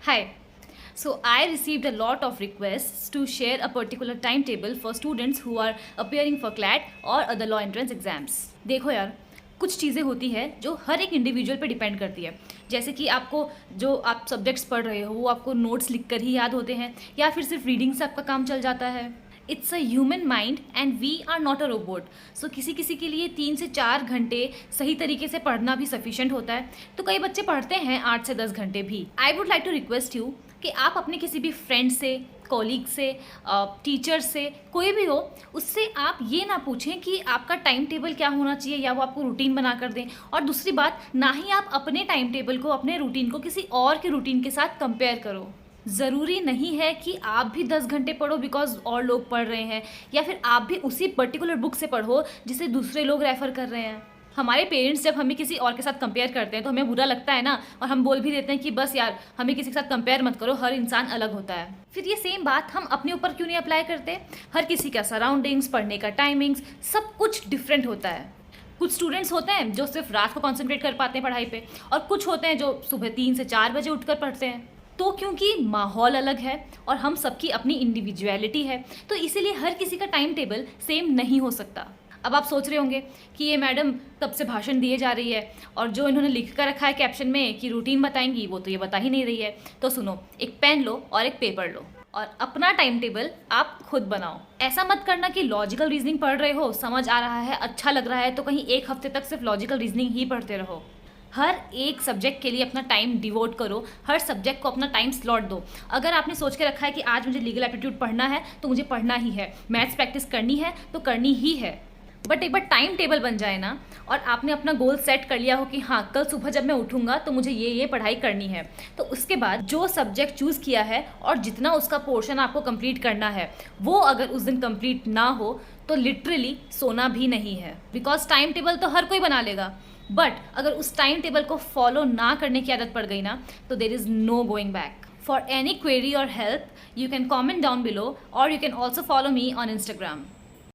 Hi. So I received a lot of requests to share a particular timetable for students who are appearing for CLAT or other law entrance exams. देखो यार, कुछ चीज़ें होती है जो हर एक individual पे डिपेंड करती है। जैसे कि आपको जो आप सब्जेक्ट्स पढ़ रहे हो वो आपको नोट्स लिख कर ही याद होते हैं या फिर सिर्फ रीडिंग से आपका काम चल जाता है। It's a human mind and we are not a robot. So किसी किसी के लिए 3 से 4 घंटे सही तरीके से पढ़ना भी सफिशिएंट होता है, तो कई बच्चे पढ़ते हैं 8 से 10 घंटे भी। I would like to request you कि आप अपने किसी भी फ्रेंड से, कॉलीग से, टीचर से, कोई भी हो, उससे आप ये ना पूछें कि आपका टाइम टेबल क्या होना चाहिए या वो आपको रूटीन बना कर दें। और दूसरी बात, ना ही आप अपने टाइम टेबल को, अपने रूटीन को किसी और के रूटीन के साथ कंपेयर करो। ज़रूरी नहीं है कि आप भी 10 घंटे पढ़ो बिकॉज और लोग पढ़ रहे हैं, या फिर आप भी उसी पर्टिकुलर बुक से पढ़ो जिसे दूसरे लोग रेफ़र कर रहे हैं। हमारे पेरेंट्स जब हमें किसी और के साथ कंपेयर करते हैं तो हमें बुरा लगता है ना, और हम बोल भी देते हैं कि बस यार हमें किसी के साथ कंपेयर मत करो, हर इंसान अलग होता है। फिर ये सेम बात हम अपने ऊपर क्यों नहीं अप्लाई करते? हर किसी का सराउंडिंग्स, पढ़ने का टाइमिंग्स, सब कुछ डिफरेंट होता है। कुछ स्टूडेंट्स होते हैं जो सिर्फ रात को कॉन्सेंट्रेट कर पाते हैं पढ़ाई पे, और कुछ होते हैं जो सुबह 3 से 4 बजे उठकर पढ़ते हैं। तो क्योंकि माहौल अलग है और हम सबकी अपनी इंडिविजुअलिटी है, तो इसीलिए हर किसी का टाइम टेबल सेम नहीं हो सकता। अब आप सोच रहे होंगे कि ये मैडम कब से भाषण दिए जा रही है और जो इन्होंने लिख कर रखा है कैप्शन में कि रूटीन बताएंगी, वो तो ये बता ही नहीं रही है। तो सुनो, एक पेन लो और एक पेपर लो और अपना टाइम टेबल आप खुद बनाओ। ऐसा मत करना कि लॉजिकल रीजनिंग पढ़ रहे हो, समझ आ रहा है, अच्छा लग रहा है, तो कहीं एक हफ्ते तक सिर्फ लॉजिकल रीजनिंग ही पढ़ते रहो। हर एक सब्जेक्ट के लिए अपना टाइम डिवोट करो, हर सब्जेक्ट को अपना टाइम स्लॉट दो। अगर आपने सोच के रखा है कि आज मुझे लीगल एप्टीट्यूड पढ़ना है तो मुझे पढ़ना ही है, मैथ्स प्रैक्टिस करनी है तो करनी ही है, बट एक बार टाइम टेबल बन जाए ना और आपने अपना गोल सेट कर लिया हो कि हाँ कल सुबह जब मैं उठूंगा तो मुझे ये पढ़ाई करनी है, तो उसके बाद जो सब्जेक्ट चूज़ किया है और जितना उसका पोर्शन आपको कंप्लीट करना है, वो अगर उस दिन कंप्लीट ना हो तो लिटरली सोना भी नहीं है। बिकॉज टाइम टेबल तो हर कोई बना लेगा, बट अगर उस टाइम टेबल को फॉलो ना करने की आदत पड़ गई ना तो there is no going back. For any query or help, you can comment down below, or you can also follow me on Instagram.